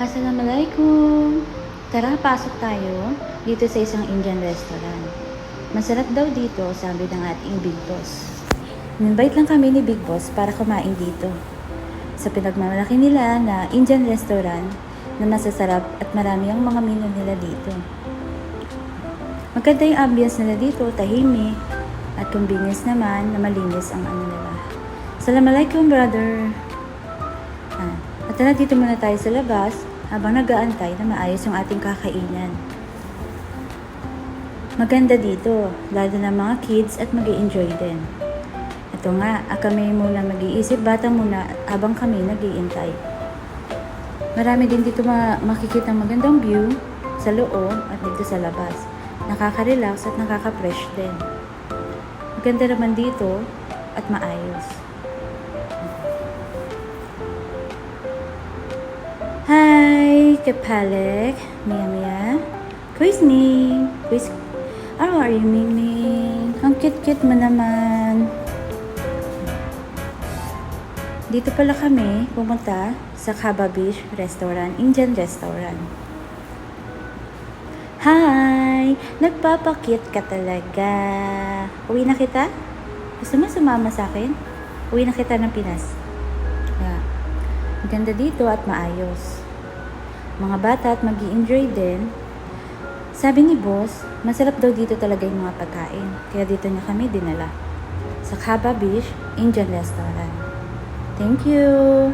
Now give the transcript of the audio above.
Assalamualaikum! Tara, pasok tayo dito sa isang Indian restaurant. Masarap daw dito, sabi ng ating Big Boss. In-invite lang kami ni Big Boss para kumain dito. Sa pinagmamalaki nila na Indian restaurant na masasarap at marami ang mga menu nila dito. Maganda yung ambience nila dito, tahimik, at convenience naman na malinis ang ano nila. Assalamualaikum, brother! At tara, dito muna tayo sa labas habang nag-aantay na maayos yung ating kakainan. Maganda dito, lalo na mga kids at mag-i-enjoy din. Ito nga, kami muna mag-iisip, bata muna habang kami nag-iintay. Marami din dito makikita magandang view sa loob at dito sa labas. Nakaka-relax at nakaka-fresh din. Maganda naman dito at maayos. Hi, kapalik, Mia. Quiz me. How are you, Mimi? Ang cute-cute mo naman. Dito pala kami pumunta sa Khaba Beach Restaurant, Indian Restaurant. Hi! Nagpapakit ka talaga. Uwi na kita? Gusto mo sumama sa akin? Uwi na kita ng Pinas. Yeah. Maganda dito at maayos. Mga bata at mag-i-enjoy din. Sabi ni boss, masarap daw dito talaga yung mga pagkain. Kaya dito niya kami dinala. Sa Khaba Beach Indian Restaurant. Thank you!